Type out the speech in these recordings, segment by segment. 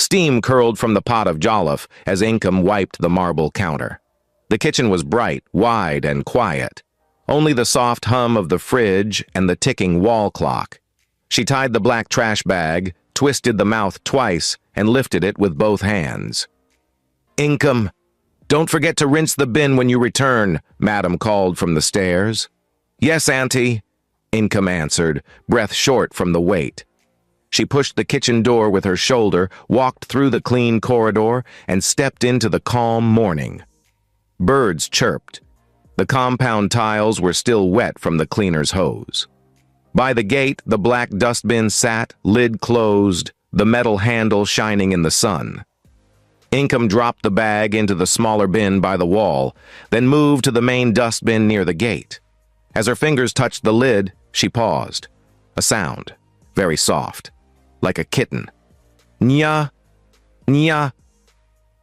Steam curled from the pot of jollof as Inkem wiped the marble counter. The kitchen was bright, wide, and quiet. Only the soft hum of the fridge and the ticking wall clock. She tied the black trash bag, twisted the mouth twice, and lifted it with both hands. "Inkem, don't forget to rinse the bin when you return," Madam called from the stairs. "Yes, Auntie," Inkem answered, breath short from the weight. She pushed the kitchen door with her shoulder, walked through the clean corridor, and stepped into the calm morning. Birds chirped. The compound tiles were still wet from the cleaner's hose. By the gate, the black dustbin sat, lid closed, the metal handle shining in the sun. Inkem dropped the bag into the smaller bin by the wall, then moved to the main dustbin near the gate. As her fingers touched the lid, she paused. A sound, very soft, like a kitten. "Nya, nya."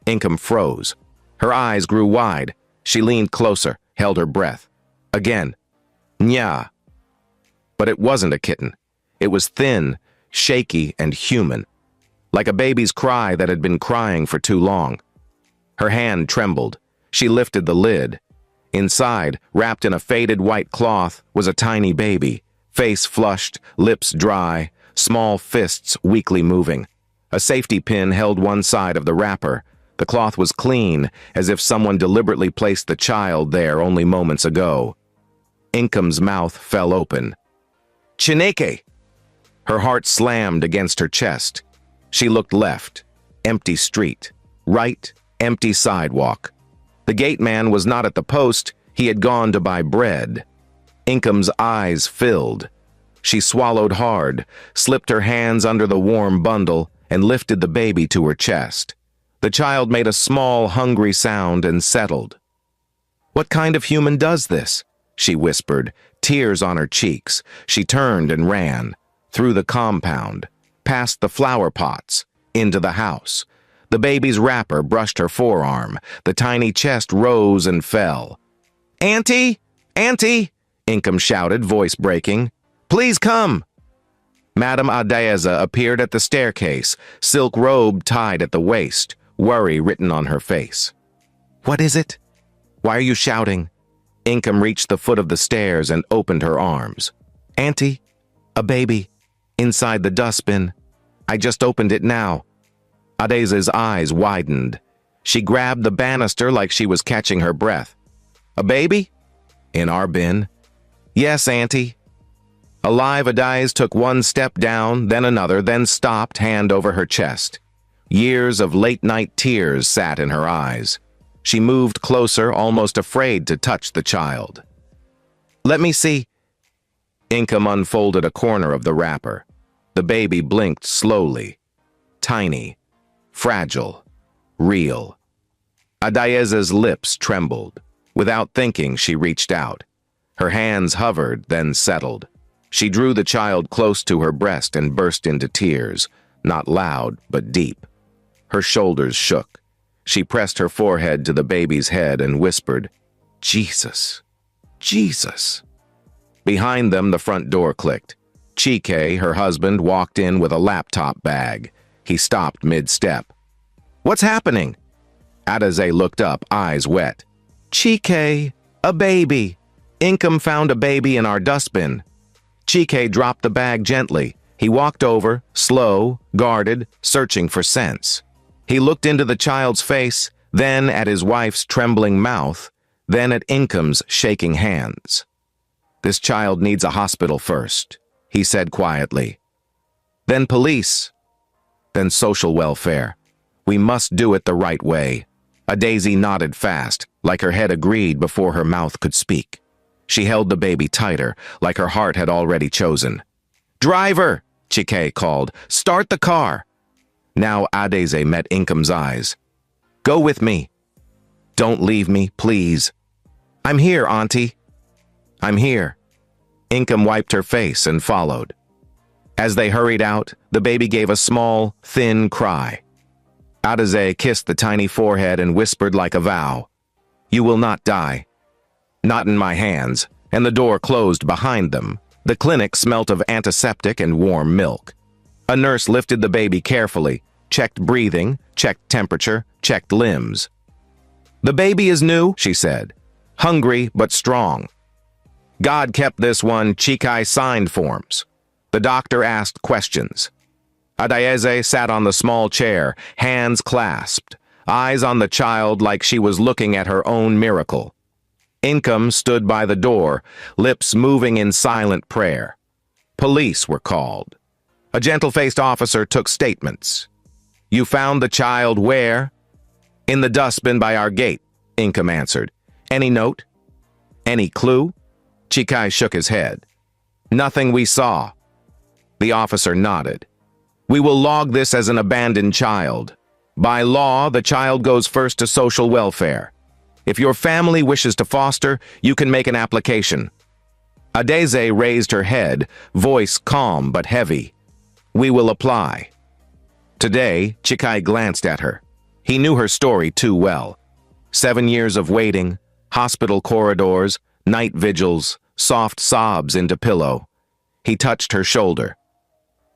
Inkem froze. Her eyes grew wide. She leaned closer, held her breath. Again, "Nya." But it wasn't a kitten. It was thin, shaky, and human, like a baby's cry that had been crying for too long. Her hand trembled. She lifted the lid. Inside, wrapped in a faded white cloth, was a tiny baby, face flushed, lips dry, small fists weakly moving. A safety pin held one side of the wrapper. The cloth was clean, as if someone deliberately placed the child there only moments ago. Inkem's mouth fell open. "Chineke!" Her heart slammed against her chest. She looked left, empty street. Right, empty sidewalk. The gate man was not at the post. He had gone to buy bread. Inkem's eyes filled. She swallowed hard, slipped her hands under the warm bundle, and lifted the baby to her chest. The child made a small, hungry sound and settled. "What kind of human does this?" she whispered, tears on her cheeks. She turned and ran, through the compound, past the flower pots, into the house. The baby's wrapper brushed her forearm. The tiny chest rose and fell. "Auntie! Auntie!" Inkem shouted, voice breaking. "Please come!" Madame Adayeza appeared at the staircase, silk robe tied at the waist, worry written on her face. "What is it? Why are you shouting?" Inkem reached the foot of the stairs and opened her arms. "Auntie, a baby, inside the dustbin. I just opened it now." Adeza's eyes widened. She grabbed the banister like she was catching her breath. "A baby? In our bin?" "Yes, Auntie." Alive, Adayez took one step down, then another, then stopped, hand over her chest. Years of late-night tears sat in her eyes. She moved closer, almost afraid to touch the child. "Let me see." Inkem unfolded a corner of the wrapper. The baby blinked slowly. Tiny, fragile, real. Adayeza's lips trembled. Without thinking, she reached out. Her hands hovered, then settled. She drew the child close to her breast and burst into tears, not loud, but deep. Her shoulders shook. She pressed her forehead to the baby's head and whispered, "Jesus, Jesus." Behind them, the front door clicked. Chike, her husband, walked in with a laptop bag. He stopped mid-step. "What's happening?" Adeze looked up, eyes wet. "Chike, a baby. Inkem found a baby in our dustbin." Chike dropped the bag gently. He walked over, slow, guarded, searching for sense. He looked into the child's face, then at his wife's trembling mouth, then at Inkem's shaking hands. "This child needs a hospital first," he said quietly. "Then police. Then social welfare. We must do it the right way." Adeze nodded fast, like her head agreed before her mouth could speak. She held the baby tighter, like her heart had already chosen. "Driver!" Chike called. "Start the car!" Now Adeze met Inkem's eyes. "Go with me. Don't leave me, please." "I'm here, Auntie." "I'm here." Inkem wiped her face and followed. As they hurried out, the baby gave a small, thin cry. Adeze kissed the tiny forehead and whispered like a vow, "You will not die." "Not in my hands," and the door closed behind them. The clinic smelt of antiseptic and warm milk. A nurse lifted the baby carefully, checked breathing, checked temperature, checked limbs. "The baby is new," she said. "Hungry but strong." God kept this one. Chikai signed forms. The doctor asked questions. Adayeze sat on the small chair, hands clasped, eyes on the child like she was looking at her own miracle. Income stood by the door, lips moving in silent prayer. Police were called. A gentle-faced officer took statements. "You found the child where?" "In the dustbin by our gate," Income answered. "Any note? Any clue?" Chikai shook his head. "Nothing we saw." The officer nodded. "We will log this as an abandoned child. By law, the child goes first to social welfare. If your family wishes to foster, you can make an application." Adeze raised her head, voice calm but heavy. "We will apply." Today, Chikai glanced at her. He knew her story too well. 7 years of waiting, hospital corridors, night vigils, soft sobs into pillow. He touched her shoulder.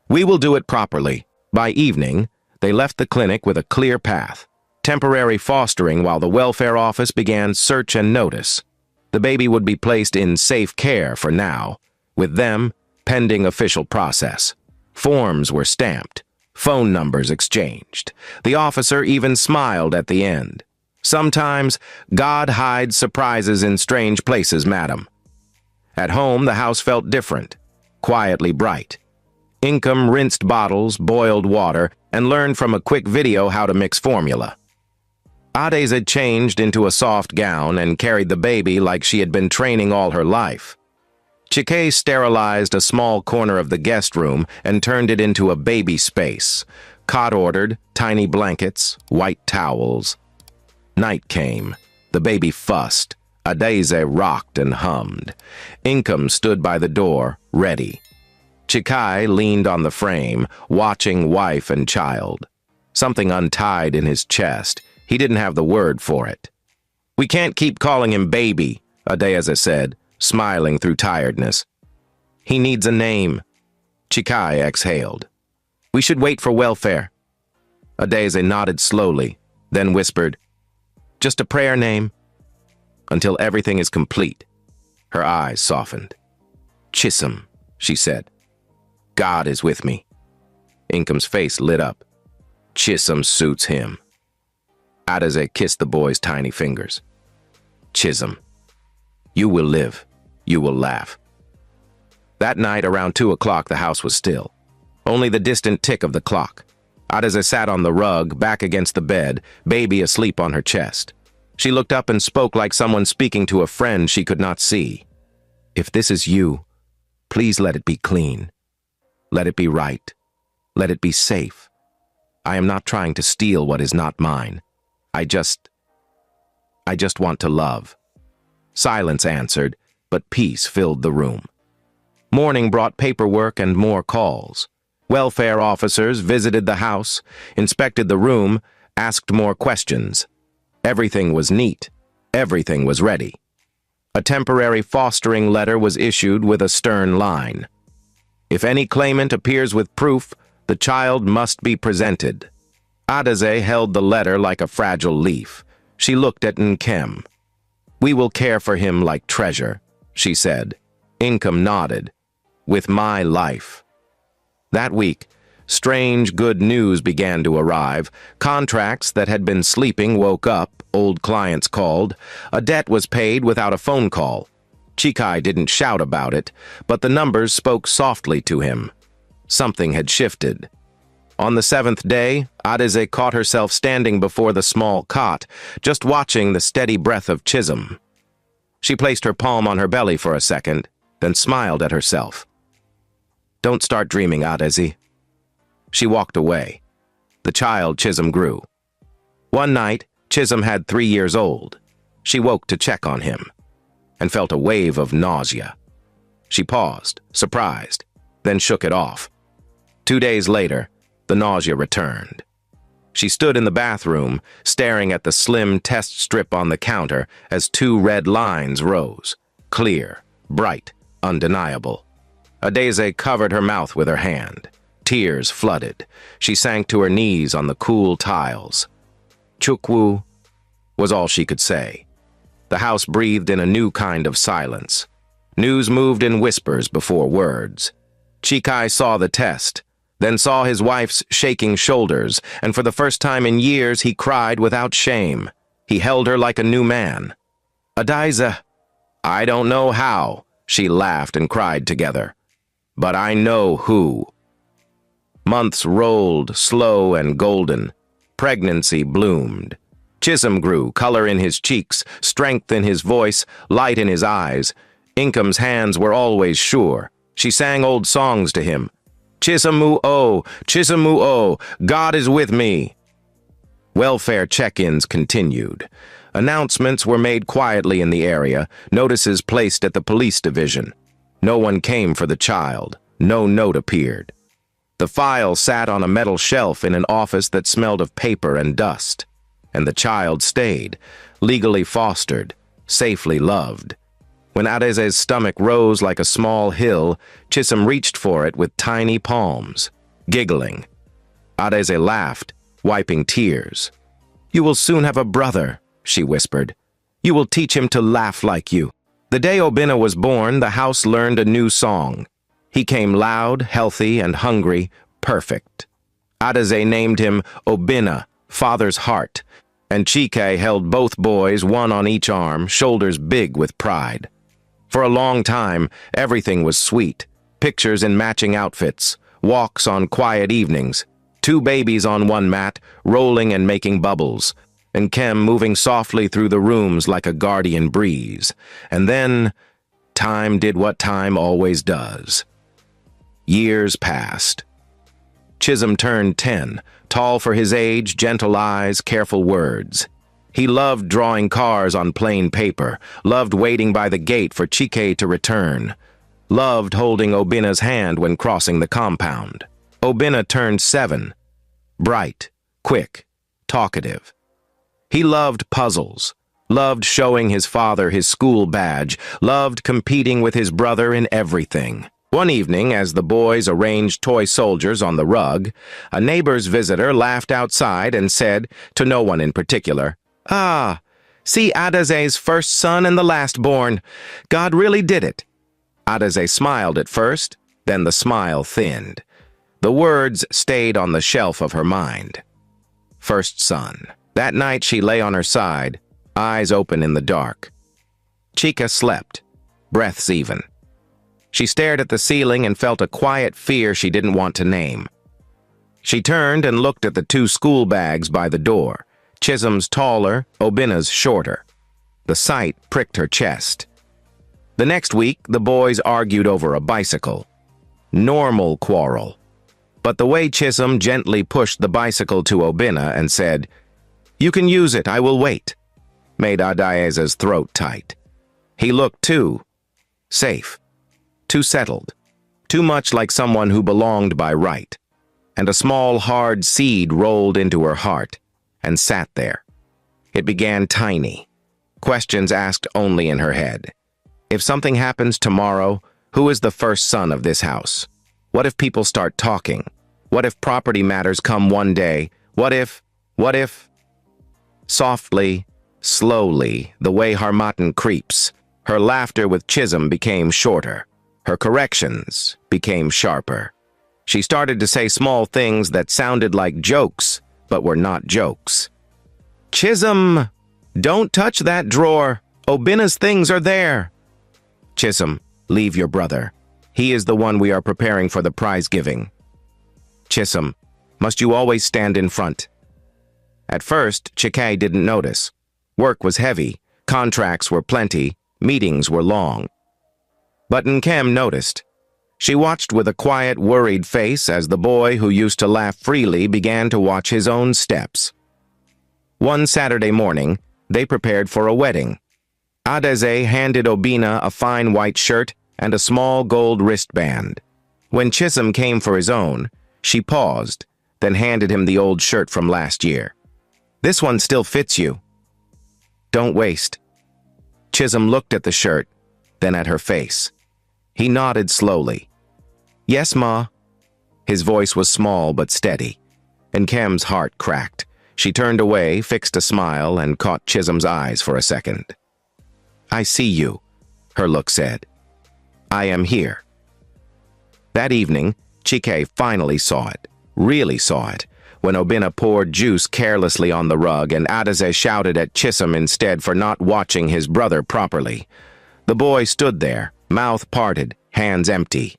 "We will do it properly." By evening, they left the clinic with a clear path. Temporary fostering while the welfare office began search and notice. The baby would be placed in safe care for now, with them pending official process. Forms were stamped, phone numbers exchanged. The officer even smiled at the end. "Sometimes God hides surprises in strange places, madam." At home, the house felt different, quietly bright. Income rinsed bottles, boiled water, and learned from a quick video how to mix formula. Ades had changed into a soft gown and carried the baby like she had been training all her life. Chike sterilized a small corner of the guest room and turned it into a baby space. Cot ordered, tiny blankets, white towels. Night came. The baby fussed. Adeze rocked and hummed. Income stood by the door, ready. Chikai leaned on the frame, watching wife and child. Something untied in his chest. He didn't have the word for it. "We can't keep calling him baby," Adeze said, smiling through tiredness. "He needs a name." Chikai exhaled. "We should wait for welfare." Adeze nodded slowly, then whispered, "Just a prayer name." "Until everything is complete." Her eyes softened. "Chisholm," she said. "God is with me." Income's face lit up. "Chisholm suits him." Adeze kissed the boy's tiny fingers. "Chisholm, you will live. You will laugh." That night, around 2 o'clock, the house was still. Only the distant tick of the clock. Adeze sat on the rug, back against the bed, baby asleep on her chest. She looked up and spoke like someone speaking to a friend she could not see. "If this is you, please let it be clean. Let it be right. Let it be safe. I am not trying to steal what is not mine. I just want to love." Silence answered, but peace filled the room. Morning brought paperwork and more calls. Welfare officers visited the house, inspected the room, asked more questions. Everything was neat. Everything was ready. A temporary fostering letter was issued with a stern line. If any claimant appears with proof, the child must be presented. Adeze held the letter like a fragile leaf. She looked at Nkem. "We will care for him like treasure," she said. Income nodded. "With my life." That week, strange good news began to arrive. Contracts that had been sleeping woke up, old clients called. A debt was paid without a phone call. Chikai didn't shout about it, but the numbers spoke softly to him. Something had shifted. On the 7th day, Adeze caught herself standing before the small cot, just watching the steady breath of Chisholm. She placed her palm on her belly for a second, then smiled at herself. "Don't start dreaming, Adeze." She walked away. The child Chisholm grew. One night, Chisholm had 3 years old. She woke to check on him, and felt a wave of nausea. She paused, surprised, then shook it off. 2 days later, the nausea returned. She stood in the bathroom, staring at the slim test strip on the counter as 2 red lines rose, clear, bright, undeniable. Adeze covered her mouth with her hand. Tears flooded. She sank to her knees on the cool tiles. "Chukwu," was all she could say. The house breathed in a new kind of silence. News moved in whispers before words. Chikai saw the test, then saw his wife's shaking shoulders, and for the first time in years he cried without shame. He held her like a new man. "Adaiza." "I don't know how," she laughed and cried together. "But I know who." Months rolled, slow and golden. Pregnancy bloomed. Chisholm grew, color in his cheeks, strength in his voice, light in his eyes. Income's hands were always sure. She sang old songs to him. "Chisamu-o, Chisamu-o, God is with me." Welfare check-ins continued. Announcements were made quietly in the area, notices placed at the police division. No one came for the child. No note appeared. The file sat on a metal shelf in an office that smelled of paper and dust. And the child stayed, legally fostered, safely loved. When Adeze's stomach rose like a small hill, Chisholm reached for it with tiny palms, giggling. Adeze laughed, wiping tears. "You will soon have a brother," she whispered. "You will teach him to laugh like you." The day Obinna was born, the house learned a new song. He came loud, healthy, and hungry, perfect. Adeze named him Obinna, Father's Heart, and Chike held both boys, one on each arm, shoulders big with pride. For a long time, everything was sweet. Pictures in matching outfits, walks on quiet evenings, 2 babies on one mat, rolling and making bubbles, and Kem moving softly through the rooms like a guardian breeze. And then, time did what time always does. Years passed. Chisholm turned 10, tall for his age, gentle eyes, careful words. He loved drawing cars on plain paper, loved waiting by the gate for Chike to return, loved holding Obinna's hand when crossing the compound. Obinna turned 7, bright, quick, talkative. He loved puzzles, loved showing his father his school badge, loved competing with his brother in everything. One evening, as the boys arranged toy soldiers on the rug, a neighbor's visitor laughed outside and said, to no one in particular, "Ah, see Adeze's first son and the last born. God really did it." Adeze smiled at first, then the smile thinned. The words stayed on the shelf of her mind. First son. That night she lay on her side, eyes open in the dark. Chica slept, breaths even. She stared at the ceiling and felt a quiet fear she didn't want to name. She turned and looked at the 2 school bags by the door. Chisholm's taller, Obinna's shorter. The sight pricked her chest. The next week, the boys argued over a bicycle. Normal quarrel. But the way Chisholm gently pushed the bicycle to Obinna and said, "You can use it, I will wait," made Adeze's throat tight. He looked too safe, too settled, too much like someone who belonged by right. And a small, hard seed rolled into her heart and sat there. It began tiny, questions asked only in her head. If something happens tomorrow, who is the first son of this house? What if people start talking? What if property matters come one day? What if? Softly, slowly, the way Harmattan creeps, her laughter with Chisholm became shorter. Her corrections became sharper. She started to say small things that sounded like jokes, but were not jokes. "Chisholm, don't touch that drawer. Obinna's things are there." "Chisholm, leave your brother. He is the one we are preparing for the prize giving." "Chisholm, must you always stand in front?" At first, Chike didn't notice. Work was heavy, contracts were plenty, meetings were long. But Nkem noticed. She watched with a quiet, worried face as the boy who used to laugh freely began to watch his own steps. One Saturday morning, they prepared for a wedding. Adeze handed Obinna a fine white shirt and a small gold wristband. When Chisholm came for his own, she paused, then handed him the old shirt from last year. "This one still fits you. Don't waste." Chisholm looked at the shirt, then at her face. He nodded slowly. "Yes, Ma." His voice was small but steady. Nkem's heart cracked. She turned away, fixed a smile, and caught Chisholm's eyes for a second. "I see you," her look said. "I am here." That evening, Chike finally saw it, really saw it, when Obinna poured juice carelessly on the rug and Adaze shouted at Chisholm instead for not watching his brother properly. The boy stood there, mouth parted, hands empty.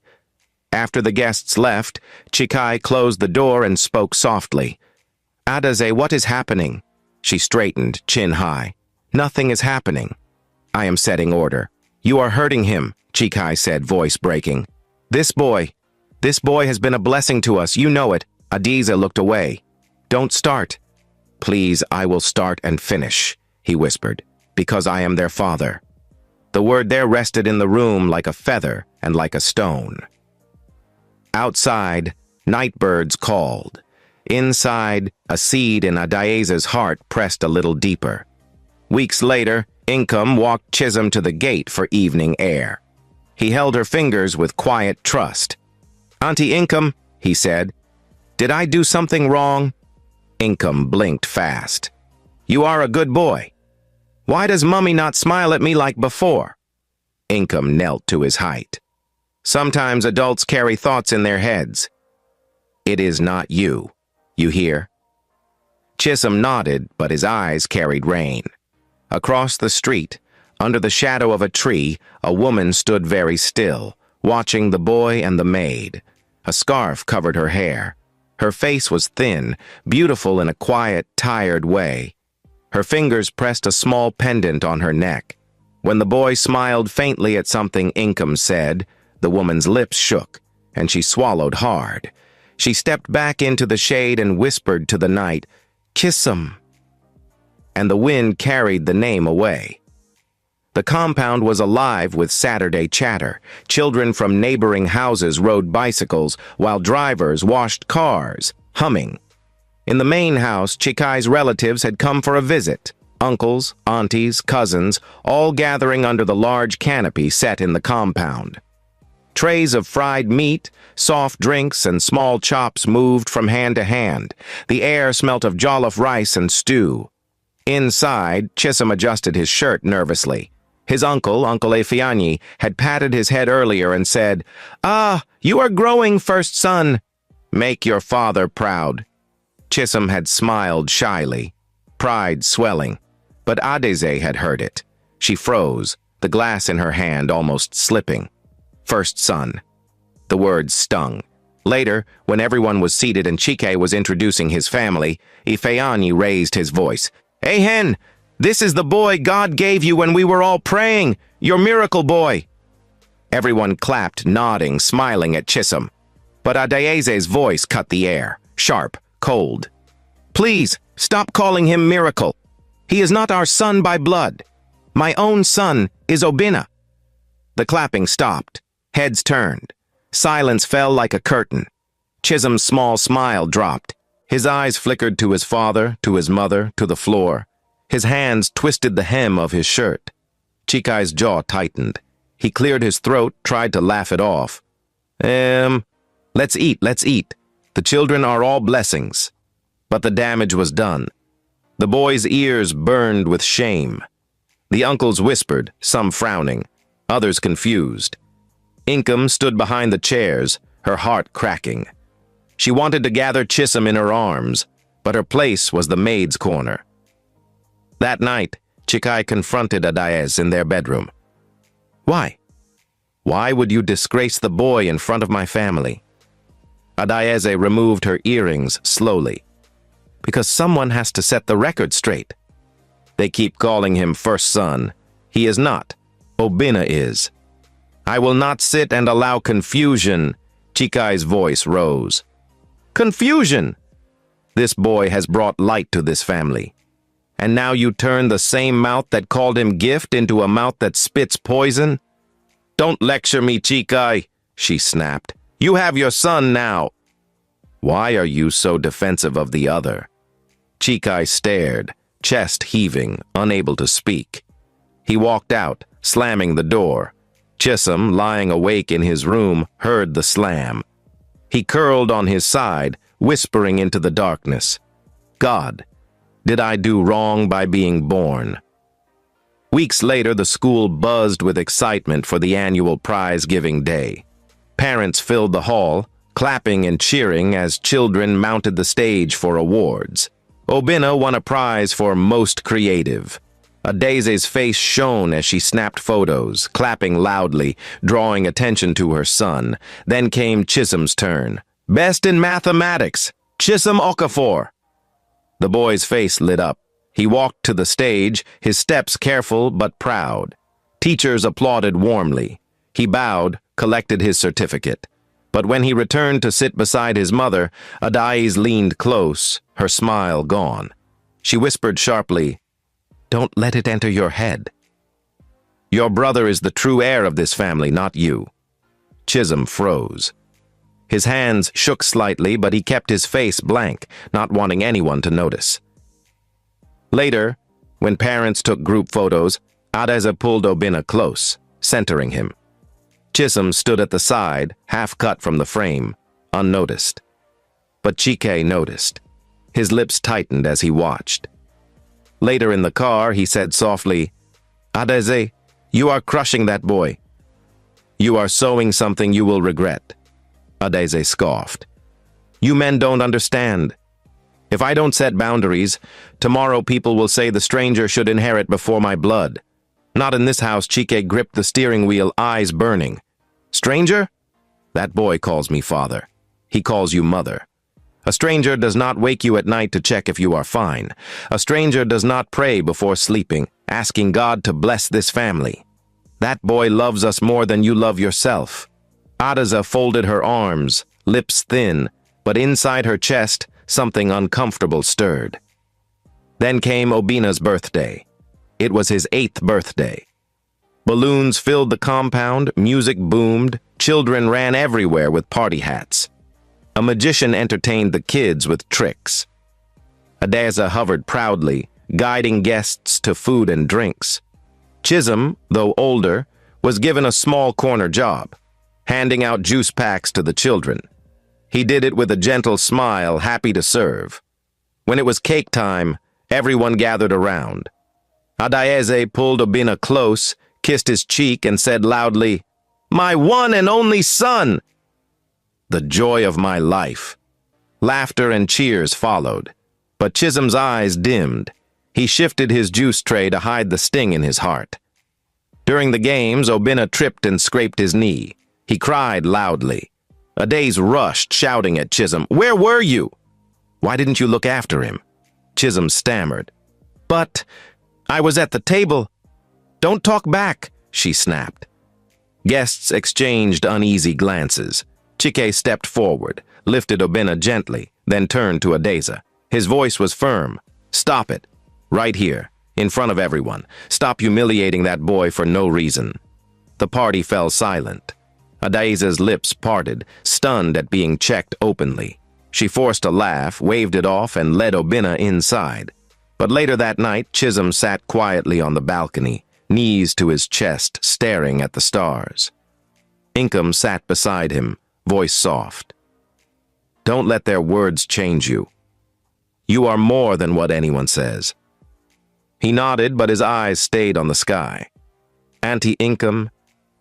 After the guests left, Chikai closed the door and spoke softly. "Adaze, what is happening?" She straightened, chin high. "Nothing is happening. I am setting order." "You are hurting him," Chikai said, voice breaking. This boy has been a blessing to us, you know it." Adiza looked away. "Don't start." "Please, I will start and finish," he whispered, "because I am their father." The word there rested in the room like a feather and like a stone. Outside, night birds called. Inside, a seed in Adaeza's heart pressed a little deeper. Weeks later, Inkem walked Chisholm to the gate for evening air. He held her fingers with quiet trust. "Auntie Inkem," he said, "did I do something wrong?" Inkem blinked fast. "You are a good boy. Why does Mummy not smile at me like before?" Inkem knelt to his height. "Sometimes adults carry thoughts in their heads. It is not you. You hear?" Chisholm nodded, but his eyes carried rain. Across the street, under the shadow of a tree, a woman stood very still, watching the boy and the maid. A scarf covered her hair. Her face was thin, beautiful in a quiet, tired way. Her fingers pressed a small pendant on her neck. When the boy smiled faintly at something Inkem said, the woman's lips shook, and she swallowed hard. She stepped back into the shade and whispered to the night, "Chisholm." And the wind carried the name away. The compound was alive with Saturday chatter. Children from neighboring houses rode bicycles, while drivers washed cars, humming. In the main house, Chikai's relatives had come for a visit. Uncles, aunties, cousins, all gathering under the large canopy set in the compound. Trays of fried meat, soft drinks, and small chops moved from hand to hand. The air smelt of jollof rice and stew. Inside, Chisholm adjusted his shirt nervously. His uncle, Uncle Efianyi, had patted his head earlier and said, "Ah, you are growing, first son. Make your father proud." Chisholm had smiled shyly, pride swelling, but Adeze had heard it. She froze, the glass in her hand almost slipping. First son. The words stung. Later, when everyone was seated and Chike was introducing his family, Ifeanyi raised his voice. "Ehen! This is the boy God gave you when we were all praying, your miracle boy." Everyone clapped, nodding, smiling at Chisholm. But Adaeze's voice cut the air, sharp, cold. "Please, stop calling him miracle. He is not our son by blood. My own son is Obinna." The clapping stopped. Heads turned. Silence fell like a curtain. Chisholm's small smile dropped. His eyes flickered to his father, to his mother, to the floor. His hands twisted the hem of his shirt. Chikai's jaw tightened. He cleared his throat, tried to laugh it off. Let's eat, let's eat. The children are all blessings." But the damage was done. The boy's ears burned with shame. The uncles whispered, some frowning, others confused. Inkem stood behind the chairs, her heart cracking. She wanted to gather Chisholm in her arms, but her place was the maid's corner. That night, Chikai confronted Adaez in their bedroom. "Why? Why would you disgrace the boy in front of my family?" Adaeze removed her earrings slowly. "Because someone has to set the record straight. They keep calling him first son. He is not. Obinna is. I will not sit and allow confusion." Chikai's voice rose. "Confusion! This boy has brought light to this family. And now you turn the same mouth that called him gift into a mouth that spits poison? Don't lecture me, Chikai," she snapped. "You have your son now." "Why are you so defensive of the other?" Chikai stared, chest heaving, unable to speak. He walked out, slamming the door. Chisholm, lying awake in his room, heard the slam. He curled on his side, whispering into the darkness, "God, did I do wrong by being born?" Weeks later, the school buzzed with excitement for the annual prize-giving day. Parents filled the hall, clapping and cheering as children mounted the stage for awards. Obina won a prize for Most Creative. Adese's face shone as she snapped photos, clapping loudly, drawing attention to her son. Then came Chisholm's turn. "Best in mathematics, Chisholm Okafor." The boy's face lit up. He walked to the stage, his steps careful but proud. Teachers applauded warmly. He bowed, collected his certificate. But when he returned to sit beside his mother, Adais leaned close, her smile gone. She whispered sharply, "Don't let it enter your head. Your brother is the true heir of this family, not you." Chisholm froze. His hands shook slightly, but he kept his face blank, not wanting anyone to notice. Later, when parents took group photos, Adesa pulled Obina close, centering him. Chisholm stood at the side, half cut from the frame, unnoticed. But Chike noticed. His lips tightened as he watched. Later in the car, he said softly, "Adese, you are crushing that boy. You are sowing something you will regret." Adese scoffed. "You men don't understand. If I don't set boundaries, tomorrow people will say the stranger should inherit before my blood. Not in this house." Chike gripped the steering wheel, eyes burning. "Stranger? That boy calls me father. He calls you mother. A stranger does not wake you at night to check if you are fine. A stranger does not pray before sleeping, asking God to bless this family. That boy loves us more than you love yourself." Adesa folded her arms, lips thin, but inside her chest, something uncomfortable stirred. Then came Obina's birthday. It was his 8th birthday. Balloons filled the compound, music boomed, children ran everywhere with party hats. A magician entertained the kids with tricks. Adesa hovered proudly, guiding guests to food and drinks. Chisholm, though older, was given a small corner job, handing out juice packs to the children. He did it with a gentle smile, happy to serve. When it was cake time, everyone gathered around. Adese pulled Obina close, kissed his cheek, and said loudly, "My one and only son!" The joy of my life. Laughter and cheers followed, but Chisholm's eyes dimmed. He shifted his juice tray to hide the sting in his heart. During the games, Obina tripped and scraped his knee. He cried loudly. Adese rushed, shouting at Chisholm, "Where were you? Why didn't you look after him?" Chisholm stammered. "But I was at the table." "Don't talk back," she snapped. Guests exchanged uneasy glances. Chike stepped forward, lifted Obina gently, then turned to Adesa. His voice was firm. "Stop it. Right here, in front of everyone. Stop humiliating that boy for no reason." The party fell silent. Adesa's lips parted, stunned at being checked openly. She forced a laugh, waved it off, and led Obina inside. But later that night, Chisholm sat quietly on the balcony, knees to his chest, staring at the stars. Inkem sat beside him, voice soft. "Don't let their words change you. You are more than what anyone says." He nodded, but his eyes stayed on the sky. "Auntie Inkem,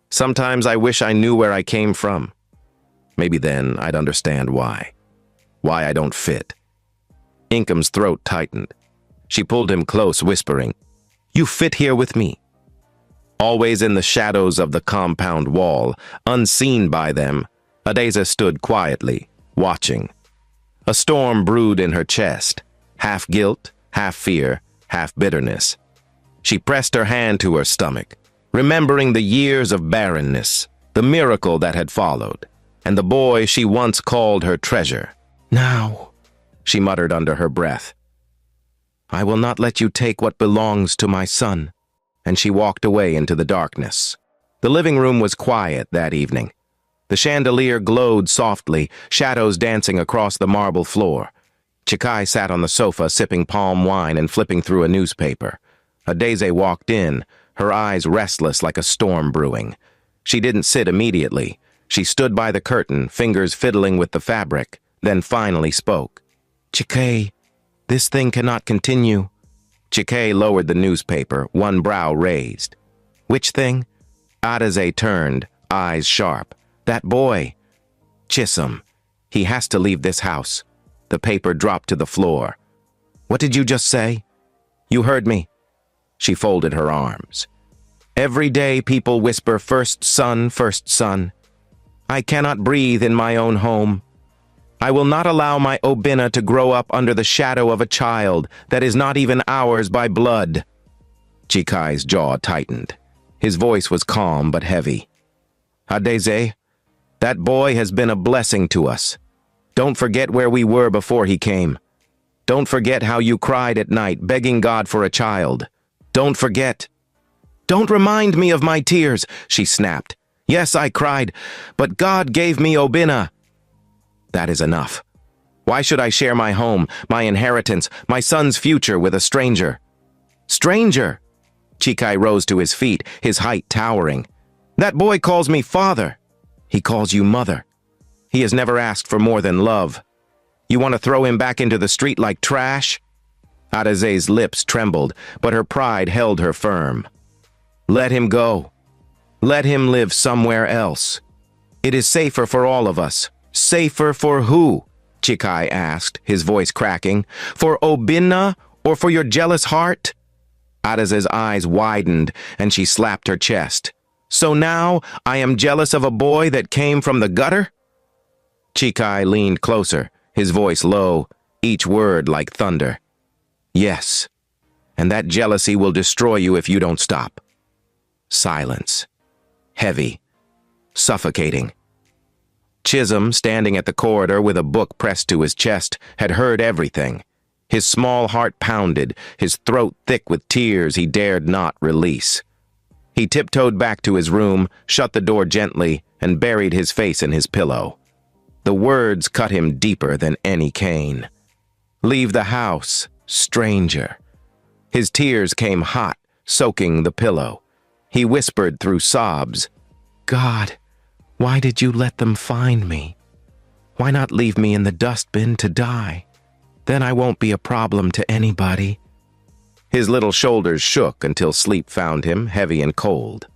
sometimes I wish I knew where I came from. Maybe then I'd understand why I don't fit." Inkem's throat tightened. She pulled him close, whispering, "You fit here with me." Always in the shadows of the compound wall, unseen by them, Adesa stood quietly, watching. A storm brewed in her chest, half guilt, half fear, half bitterness. She pressed her hand to her stomach, remembering the years of barrenness, the miracle that had followed, and the boy she once called her treasure. "Now," she muttered under her breath, "I will not let you take what belongs to my son." And she walked away into the darkness. The living room was quiet that evening. The chandelier glowed softly, shadows dancing across the marble floor. Chikai sat on the sofa, sipping palm wine and flipping through a newspaper. Adese walked in, her eyes restless like a storm brewing. She didn't sit immediately. She stood by the curtain, fingers fiddling with the fabric, then finally spoke. "Chike, this thing cannot continue." Chike lowered the newspaper, one brow raised. "Which thing?" Adaze turned, eyes sharp. "That boy." "Chisholm. He has to leave this house." The paper dropped to the floor. "What did you just say?" "You heard me." She folded her arms. "Every day people whisper, 'First son, first son.' I cannot breathe in my own home. I will not allow my Obinna to grow up under the shadow of a child that is not even ours by blood." Chikai's jaw tightened. His voice was calm but heavy. "Adeze, that boy has been a blessing to us. Don't forget where we were before he came. Don't forget how you cried at night, begging God for a child. Don't forget." "Don't remind me of my tears," she snapped. "Yes, I cried, but God gave me Obinna." "That is enough. Why should I share my home, my inheritance, my son's future with a stranger?" "Stranger?" Chikai rose to his feet, his height towering. "That boy calls me father. He calls you mother. He has never asked for more than love. You want to throw him back into the street like trash?" Adaze's lips trembled, but her pride held her firm. "Let him go. Let him live somewhere else. It is safer for all of us." "Safer for who?" Chikai asked, his voice cracking. "For Obinna or for your jealous heart?" Adaze's eyes widened, and she slapped her chest. "So now I am jealous of a boy that came from the gutter?" Chikai leaned closer, his voice low, each word like thunder. "Yes, and that jealousy will destroy you if you don't stop." Silence. Heavy. Suffocating. Chisholm, standing at the corridor with a book pressed to his chest, had heard everything. His small heart pounded, his throat thick with tears he dared not release. He tiptoed back to his room, shut the door gently, and buried his face in his pillow. The words cut him deeper than any cane. "Leave the house, stranger." His tears came hot, soaking the pillow. He whispered through sobs, "God, why did you let them find me? Why not leave me in the dustbin to die? Then I won't be a problem to anybody." His little shoulders shook until sleep found him, heavy and cold.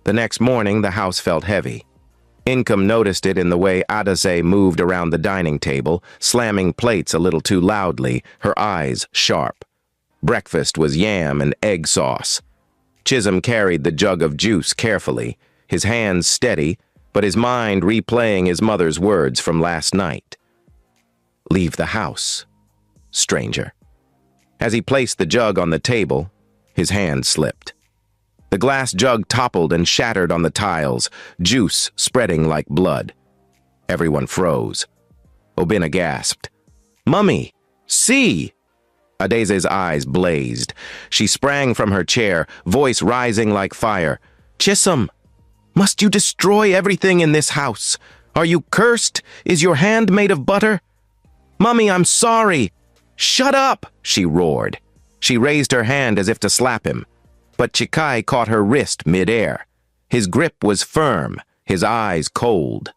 The next morning, the house felt heavy. Income noticed it in the way Adaze moved around the dining table, slamming plates a little too loudly, her eyes sharp. Breakfast was yam and egg sauce. Chisholm carried the jug of juice carefully, his hands steady, but his mind replaying his mother's words from last night. "Leave the house, stranger." As he placed the jug on the table, his hand slipped. The glass jug toppled and shattered on the tiles, juice spreading like blood. Everyone froze. Obinna gasped. "Mummy, see!" Adeze's eyes blazed. She sprang from her chair, voice rising like fire. "Chisholm, must you destroy everything in this house? Are you cursed? Is your hand made of butter?" "Mummy, I'm sorry." "Shut up!" she roared. She raised her hand as if to slap him, but Chikai caught her wrist mid-air. His grip was firm, his eyes cold.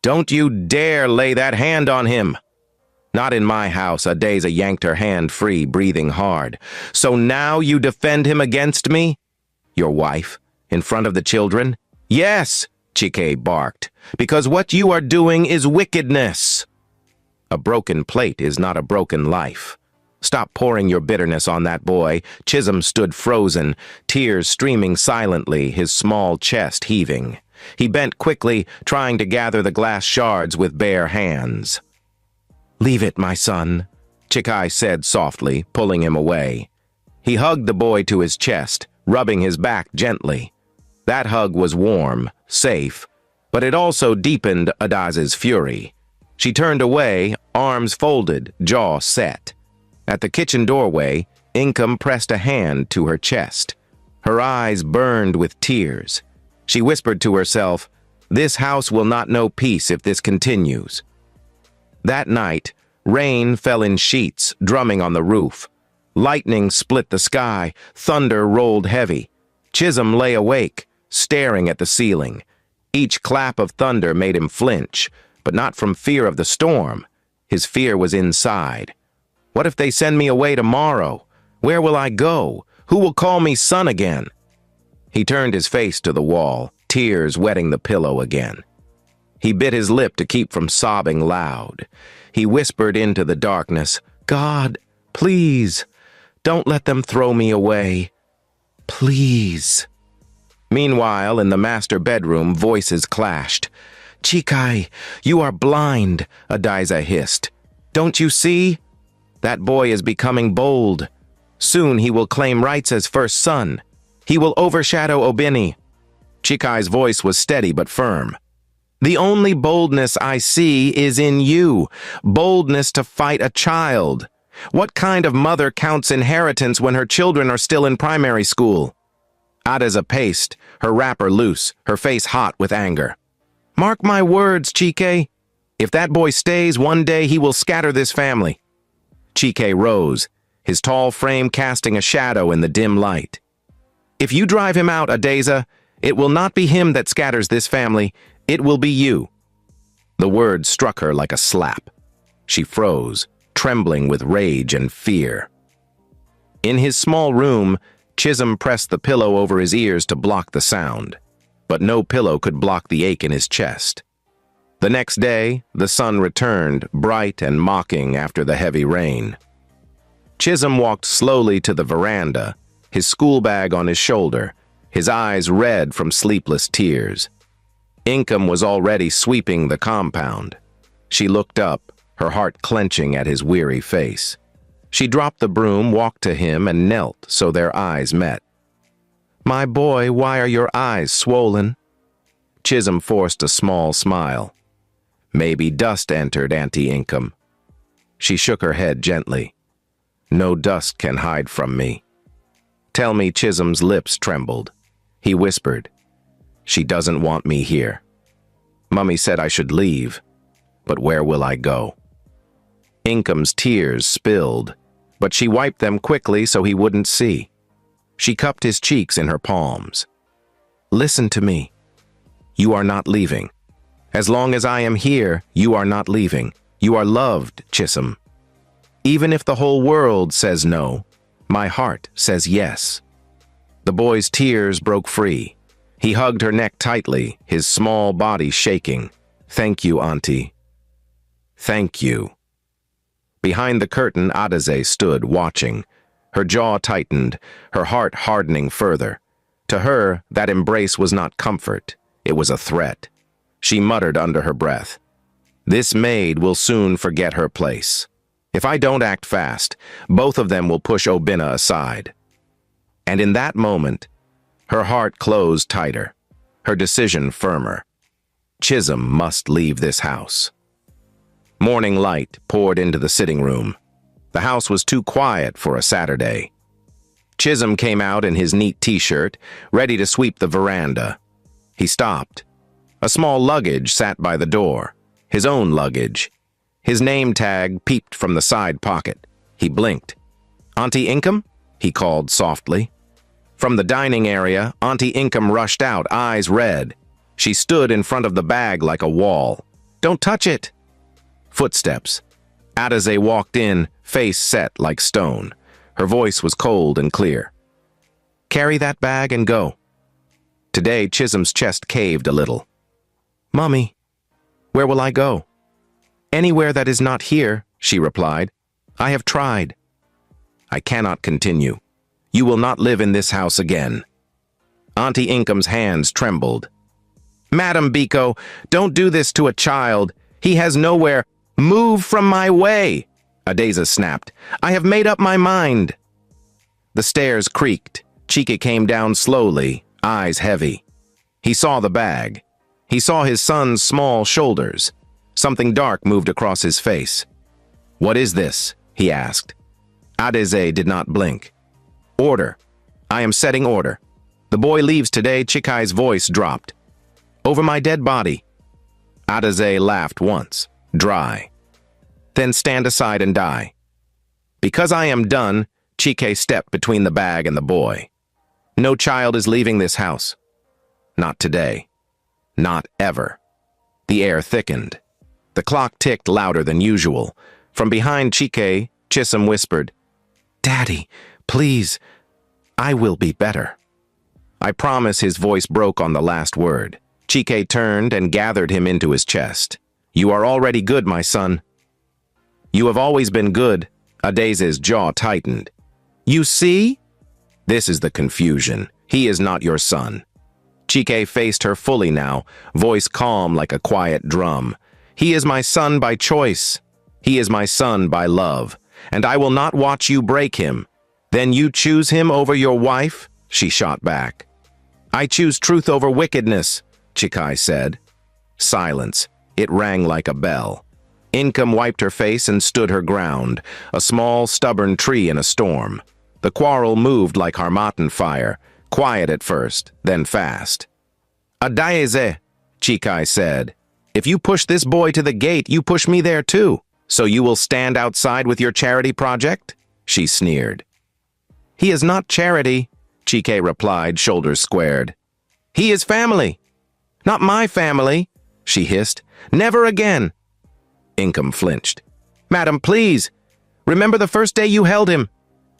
"Don't you dare lay that hand on him!" "Not in my house," Adeza yanked her hand free, breathing hard. "So now you defend him against me? Your wife? In front of the children?" "Yes," Chike barked, "because what you are doing is wickedness." A broken plate is not a broken life. Stop pouring your bitterness on that boy. Chisholm stood frozen, tears streaming silently, his small chest heaving. He bent quickly, trying to gather the glass shards with bare hands. "Leave it, my son," Chikai said softly, pulling him away. He hugged the boy to his chest, rubbing his back gently. That hug was warm, safe, but it also deepened Adaze's fury. She turned away, arms folded, jaw set. At the kitchen doorway, Income pressed a hand to her chest. Her eyes burned with tears. She whispered to herself, "This house will not know peace if this continues." That night, rain fell in sheets, drumming on the roof. Lightning split the sky, thunder rolled heavy. Chisholm lay awake, staring at the ceiling. Each clap of thunder made him flinch, but not from fear of the storm. His fear was inside. What if they send me away tomorrow? Where will I go? Who will call me son again? He turned his face to the wall, tears wetting the pillow again. He bit his lip to keep from sobbing loud. He whispered into the darkness, "God, please, don't let them throw me away. Please." Meanwhile, in the master bedroom, voices clashed. "Chikai, you are blind," Adiza hissed. "Don't you see? That boy is becoming bold. Soon he will claim rights as first son. He will overshadow Obini." Chikai's voice was steady but firm. "The only boldness I see is in you, boldness to fight a child. What kind of mother counts inheritance when her children are still in primary school?" Adiza paced, her wrapper loose, her face hot with anger. "Mark my words, Chike. If that boy stays, one day he will scatter this family." Chike rose, his tall frame casting a shadow in the dim light. "If you drive him out, Adiza, it will not be him that scatters this family, it will be you." The words struck her like a slap. She froze, trembling with rage and fear. In his small room, Chisholm pressed the pillow over his ears to block the sound, but no pillow could block the ache in his chest. The next day, the sun returned, bright and mocking after the heavy rain. Chisholm walked slowly to the veranda, his school bag on his shoulder, his eyes red from sleepless tears. Income was already sweeping the compound. She looked up, her heart clenching at his weary face. She dropped the broom, walked to him, and knelt so their eyes met. "My boy, why are your eyes swollen?" Chisholm forced a small smile. "Maybe dust entered, Auntie Income." She shook her head gently. "No dust can hide from me." "Tell me," Chisholm's lips trembled. He whispered, "She doesn't want me here. Mummy said I should leave, but where will I go?" Income's tears spilled, but she wiped them quickly so he wouldn't see. She cupped his cheeks in her palms. "Listen to me. You are not leaving. As long as I am here, you are not leaving. You are loved, Chisholm. Even if the whole world says no, my heart says yes." The boy's tears broke free. He hugged her neck tightly, his small body shaking. "Thank you, Auntie. Thank you." Behind the curtain, Adiza stood, watching. Her jaw tightened, her heart hardening further. To her, that embrace was not comfort. It was a threat. She muttered under her breath, "This maid will soon forget her place. If I don't act fast, both of them will push Obina aside." And in that moment, her heart closed tighter, her decision firmer. Chisholm must leave this house. Morning light poured into the sitting room. The house was too quiet for a Saturday. Chisholm came out in his neat t-shirt, ready to sweep the veranda. He stopped. A small luggage sat by the door, his own luggage. His name tag peeped from the side pocket. He blinked. "Auntie Income?" he called softly. From the dining area, Auntie Income rushed out, eyes red. She stood in front of the bag like a wall. "Don't touch it!" Footsteps. Adiza walked in, face set like stone. Her voice was cold and clear. "Carry that bag and go." Today, Chisholm's chest caved a little. "Mummy, where will I go?" "Anywhere that is not here," she replied. "I have tried." "I cannot continue. You will not live in this house again." Auntie Income's hands trembled. "Madam Biko, don't do this to a child. He has nowhere. Move from my way!" Adiza snapped. "I have made up my mind." The stairs creaked. Chika came down slowly, eyes heavy. He saw the bag. He saw his son's small shoulders. Something dark moved across his face. "What is this?" he asked. Adiza did not blink. "Order. I am setting order. The boy leaves today." Chikai's voice dropped. "Over my dead body." Adiza laughed once, dry. "Then stand aside and die." "Because I am done," Chike stepped between the bag and the boy. "No child is leaving this house. Not today." Not ever. The air thickened. The clock ticked louder than usual. From behind Chike, Chisholm whispered, "Daddy, please, I will be better." I promise. His voice broke on the last word. Chike turned and gathered him into his chest. "You are already good, my son." "You have always been good." Adese's jaw tightened. "You see?" "This is the confusion. He is not your son." Chike faced her fully now, voice calm like a quiet drum. "He is my son by choice. He is my son by love, and I will not watch you break him." "Then you choose him over your wife?" she shot back. "I choose truth over wickedness," Chike said. Silence. It rang like a bell. Income wiped her face and stood her ground, a small, stubborn tree in a storm. The quarrel moved like Harmattan fire, quiet at first, then fast. "Adayeze," Chike said. "If you push this boy to the gate, you push me there too. So you will stand outside with your charity project?" She sneered. "He is not charity," Chike replied, shoulders squared. "He is family." "Not my family," she hissed. "Never again." Income flinched. "Madam, please. Remember the first day you held him.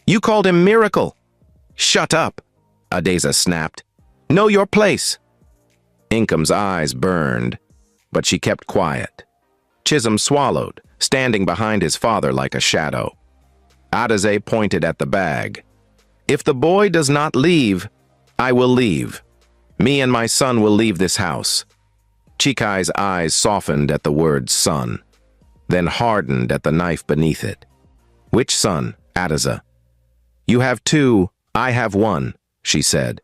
You called him Miracle." "Shut up," Adesa snapped. "Know your place." Income's eyes burned, but she kept quiet. Chisholm swallowed, standing behind his father like a shadow. Adese pointed at the bag. "If the boy does not leave, I will leave. Me and my son will leave this house." Chike's eyes softened at the word son, then hardened at the knife beneath it. "Which son, Adesa?" "You have two, I have one," she said.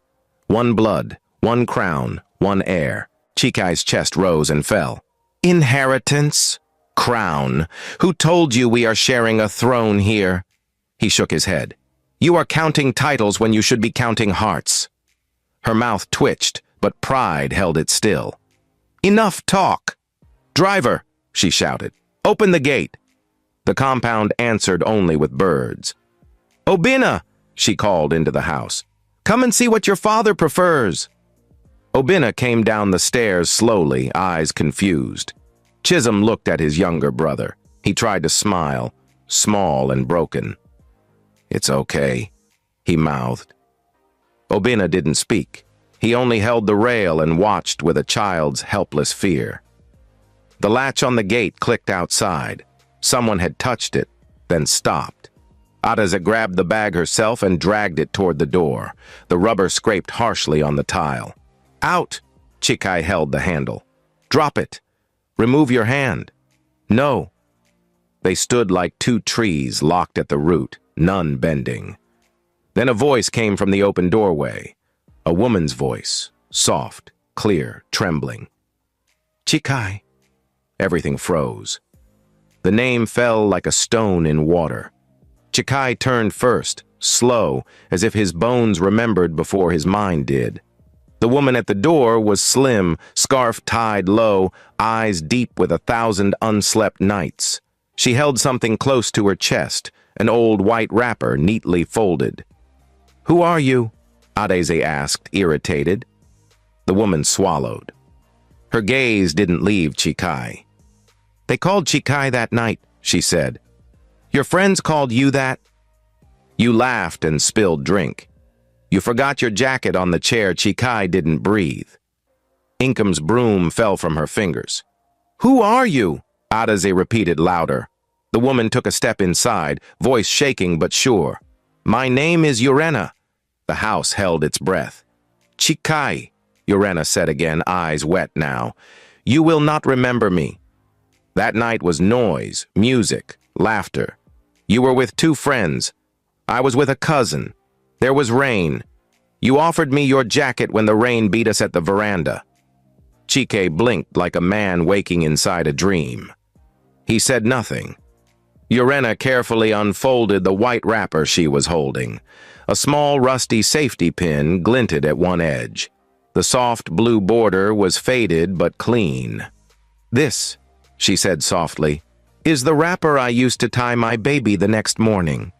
"One blood, one crown, one heir." Chike's chest rose and fell. "Inheritance? Crown? Who told you we are sharing a throne here?" He shook his head. "You are counting titles when you should be counting hearts." Her mouth twitched, but pride held it still. "Enough talk! Driver," she shouted, "open the gate." The compound answered only with birds. "Obinna," she called into the house. "Come and see what your father prefers." Obinna came down the stairs slowly, eyes confused. Chisholm looked at his younger brother. He tried to smile, small and broken. "It's okay," he mouthed. Obinna didn't speak. He only held the rail and watched with a child's helpless fear. The latch on the gate clicked outside. Someone had touched it, then stopped. Adesa grabbed the bag herself and dragged it toward the door. The rubber scraped harshly on the tile. "Out!" Chike held the handle. "Drop it. Remove your hand." "No." They stood like two trees locked at the root, none bending. Then a voice came from the open doorway. A woman's voice, soft, clear, trembling. "Chike." Everything froze. The name fell like a stone in water. Chike turned first, slow, as if his bones remembered before his mind did. The woman at the door was slim, scarf tied low, eyes deep with 1,000 unslept nights. She held something close to her chest, an old white wrapper neatly folded. "Who are you?" Adese asked, irritated. The woman swallowed. Her gaze didn't leave Chike. "They called Chike that night," she said. "Your friends called you that?" "You laughed and spilled drink. You forgot your jacket on the chair. Chike didn't breathe." Income's broom fell from her fingers. "Who are you?" Adese repeated louder. The woman took a step inside, voice shaking but sure. "My name is Urena." The house held its breath. "Chike," Urena said again, eyes wet now. "You will not remember me." That night was noise, music, laughter. You were with two friends. I was with a cousin. There was rain. You offered me your jacket when the rain beat us at the veranda. Chike blinked like a man waking inside a dream. He said nothing. Urena carefully unfolded the white wrapper she was holding. A small rusty safety pin glinted at one edge. The soft blue border was faded but clean. "This," she said softly, "is the wrapper I used to tie my baby the next morning.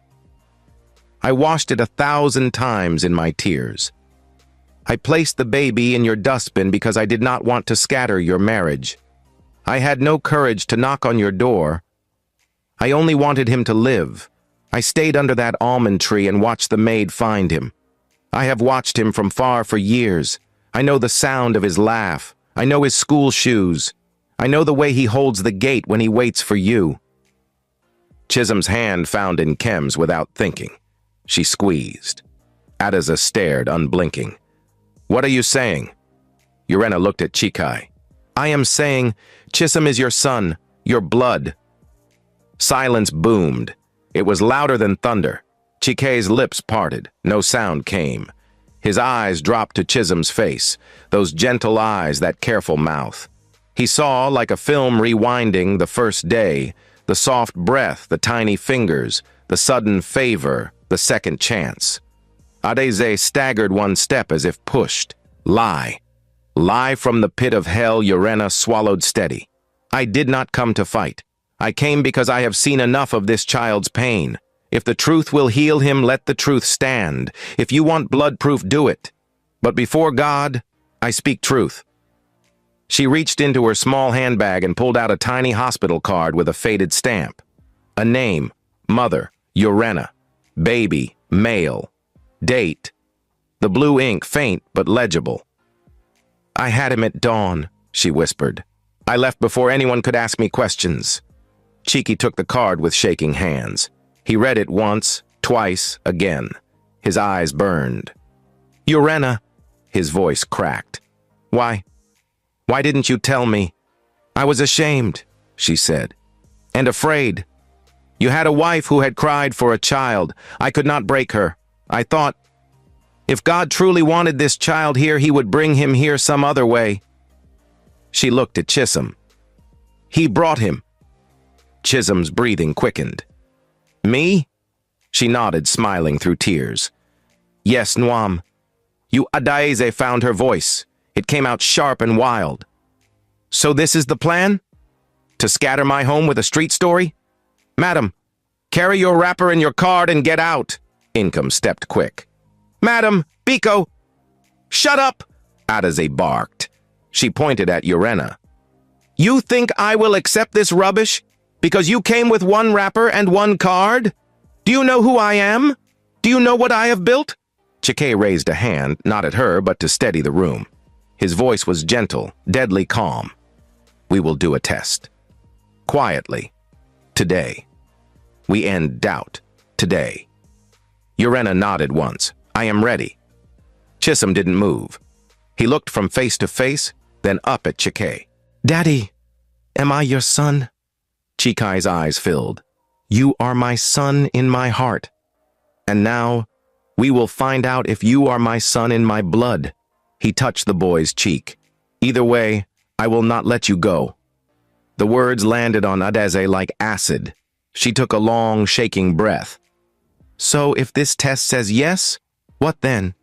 I washed it 1,000 times in my tears. I placed the baby in your dustbin because I did not want to scatter your marriage. I had no courage to knock on your door. I only wanted him to live. I stayed under that almond tree and watched the maid find him. I have watched him from far for years. I know the sound of his laugh. I know his school shoes. I know the way he holds the gate when he waits for you. Chisholm's hand found in Kem's without thinking. She squeezed. Adeza stared, unblinking. What are you saying? Urena looked at Chikai. I am saying, Chisholm is your son, your blood. Silence boomed. It was louder than thunder. Chikai's lips parted. No sound came. His eyes dropped to Chisholm's face, those gentle eyes, that careful mouth. He saw, like a film rewinding, the first day, the soft breath, the tiny fingers, the sudden favor, the second chance. Adeze staggered one step as if pushed. Lie. Lie from the pit of hell. Urena swallowed steady. I did not come to fight. I came because I have seen enough of this child's pain. If the truth will heal him, let the truth stand. If you want blood proof, do it. But before God, I speak truth. She reached into her small handbag and pulled out a tiny hospital card with a faded stamp. A name, mother, Urena. Baby, male. Date. The blue ink faint but legible. I had him at dawn, she whispered. I left before anyone could ask me questions. Cheeky took the card with shaking hands. He read it once, twice, again. His eyes burned. Urena, his voice cracked. Why didn't you tell me? I was ashamed, she said, and afraid. You had a wife who had cried for a child. I could not break her. I thought, if God truly wanted this child here, he would bring him here some other way. She looked at Chisholm. He brought him. Chisholm's breathing quickened. Me? She nodded, smiling through tears. Yes, Nwam. You Adeze found her voice. It came out sharp and wild. So this is the plan? To scatter my home with a street story? Madam, carry your wrapper and your card and get out. Income stepped quick. Madam, Biko! Shut up! Adeze barked. She pointed at Urena. You think I will accept this rubbish? Because you came with one wrapper and one card? Do you know who I am? Do you know what I have built? Chike raised a hand, not at her, but to steady the room. His voice was gentle, deadly calm. We will do a test. Quietly. Today. We end doubt. Today. Urena nodded once. I am ready. Chisholm didn't move. He looked from face to face, then up at Chike. Daddy, am I your son? Chikai's eyes filled. You are my son in my heart. And now, we will find out if you are my son in my blood. He touched the boy's cheek. Either way, I will not let you go. The words landed on Adeze like acid. She took a long, shaking breath. So if this test says yes, what then?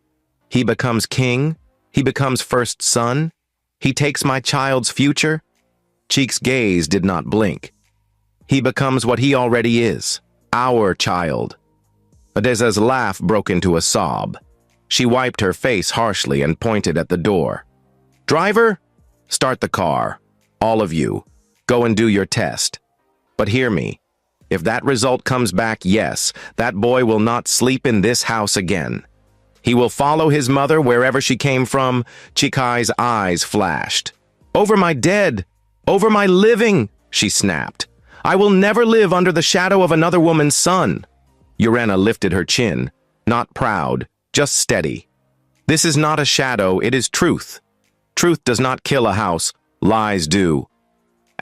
He becomes king? He becomes first son? He takes my child's future? Cheek's gaze did not blink. He becomes what he already is, our child. Adeza's laugh broke into a sob. She wiped her face harshly and pointed at the door. Driver, start the car. All of you, go and do your test. But hear me. If that result comes back yes, that boy will not sleep in this house again. He will follow his mother wherever she came from. Chikai's eyes flashed. Over my dead, over my living, she snapped. I will never live under the shadow of another woman's son. Urena lifted her chin, not proud, just steady. This is not a shadow, it is truth. Truth does not kill a house, lies do.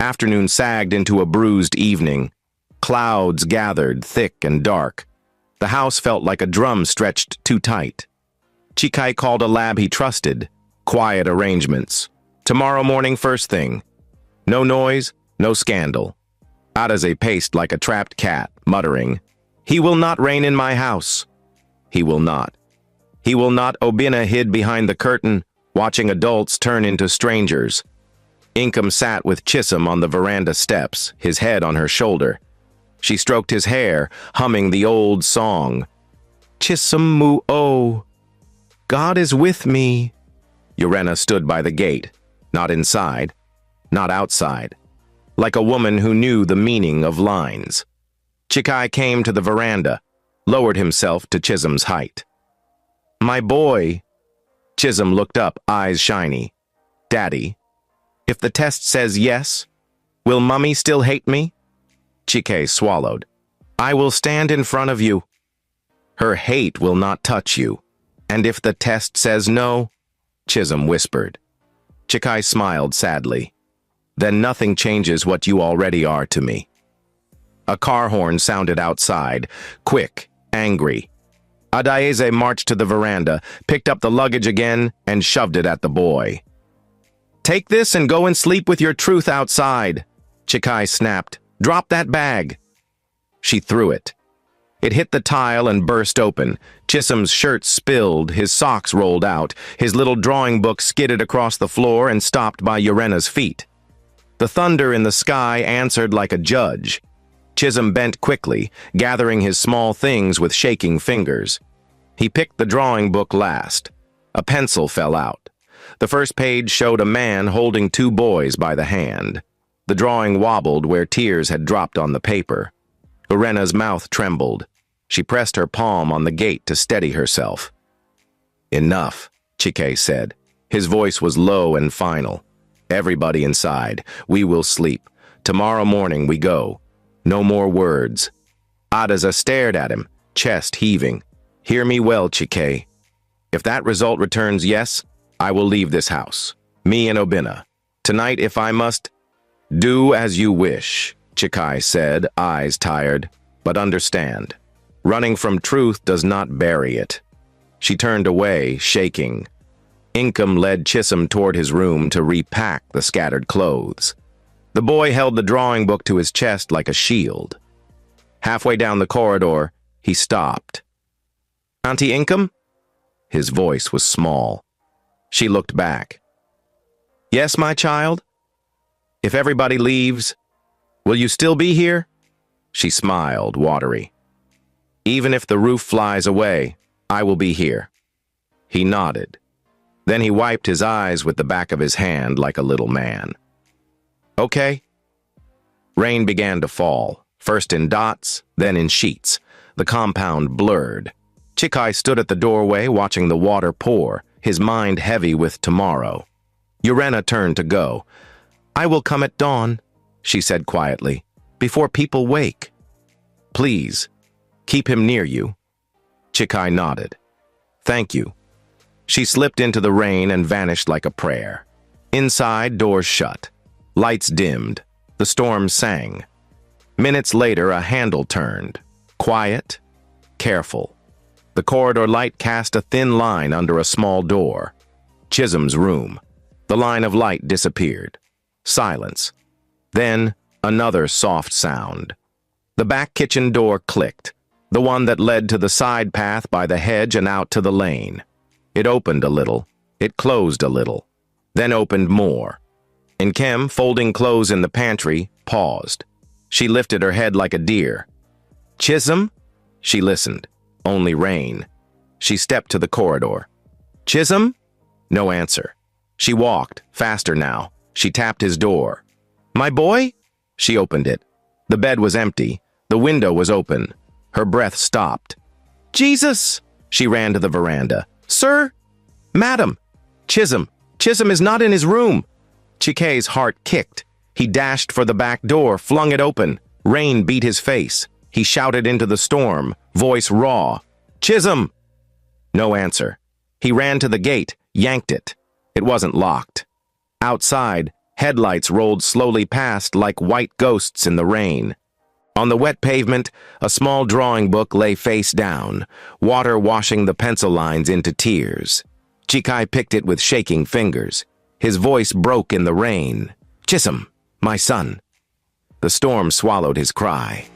Afternoon sagged into a bruised evening. Clouds gathered, thick and dark. The house felt like a drum stretched too tight. Chikai called a lab he trusted. Quiet arrangements. Tomorrow morning first thing. No noise, no scandal. Adeze paced like a trapped cat, muttering, He will not reign in my house. He will not. He will not. Obina hid behind the curtain, watching adults turn into strangers. Inkem sat with Chisholm on the veranda steps, his head on her shoulder. She stroked his hair, humming the old song. Chisholm mu-o. God is with me, Urena stood by the gate, not inside, not outside, like a woman who knew the meaning of lines. Chikai came to the veranda, lowered himself to Chisholm's height. "My boy." Chisholm looked up, eyes shiny. "Daddy, if the test says yes, will Mummy still hate me?" Chikai swallowed. "I will stand in front of you. Her hate will not touch you. And if the test says no," Chisholm whispered. Chikai smiled sadly. "Then nothing changes what you already are to me." A car horn sounded outside, quick, angry. Adaeze marched to the veranda, picked up the luggage again, and shoved it at the boy. "Take this and go and sleep with your truth outside," Chikai snapped. "Drop that bag." She threw it. It hit the tile and burst open. Chisholm's shirt spilled, his socks rolled out, his little drawing book skidded across the floor and stopped by Urena's feet. The thunder in the sky answered like a judge. Chisholm bent quickly, gathering his small things with shaking fingers. He picked the drawing book last. A pencil fell out. The first page showed a man holding two boys by the hand. The drawing wobbled where tears had dropped on the paper. Urena's mouth trembled. She pressed her palm on the gate to steady herself. "Enough," Chikai said. His voice was low and final. "Everybody inside. We will sleep. Tomorrow morning we go. No more words." Adaze stared at him, chest heaving. "Hear me well, Chikai. If that result returns yes, I will leave this house. Me and Obinna. Tonight, if I must..." "Do as you wish," Chikai said, eyes tired. "But understand, running from truth does not bury it." She turned away, shaking. Inkem led Chisholm toward his room to repack the scattered clothes. The boy held the drawing book to his chest like a shield. Halfway down the corridor, he stopped. "Auntie Inkem?" His voice was small. She looked back. "Yes, my child? If everybody leaves, will you still be here?" She smiled, watery. "Even if the roof flies away, I will be here." He nodded. Then he wiped his eyes with the back of his hand like a little man. "Okay." Rain began to fall, first in dots, then in sheets. The compound blurred. Chikai stood at the doorway watching the water pour, his mind heavy with tomorrow. Urena turned to go. "I will come at dawn," she said quietly, "before people wake. Please, keep him near you." Chikai nodded. "Thank you." She slipped into the rain and vanished like a prayer. Inside, doors shut. Lights dimmed. The storm sang. Minutes later, a handle turned. Quiet, careful. The corridor light cast a thin line under a small door. Chisholm's room. The line of light disappeared. Silence. Then, another soft sound. The back kitchen door clicked, the one that led to the side path by the hedge and out to the lane. It opened a little. It closed a little. Then opened more. Inkem, folding clothes in the pantry, paused. She lifted her head like a deer. "Chisholm?" She listened. Only rain. She stepped to the corridor. "Chisholm?" No answer. She walked, faster now. She tapped his door. "My boy?" She opened it. The bed was empty. The window was open. Her breath stopped. "Jesus!" She ran to the veranda. "Sir? Madam! Chisholm! Chisholm is not in his room!" Chikai's heart kicked. He dashed for the back door, flung it open. Rain beat his face. He shouted into the storm, voice raw. "Chisholm!" No answer. He ran to the gate, yanked it. It wasn't locked. Outside, headlights rolled slowly past like white ghosts in the rain. On the wet pavement, a small drawing book lay face down, water washing the pencil lines into tears. Chikai picked it with shaking fingers. His voice broke in the rain. "Chisholm, my son." The storm swallowed his cry.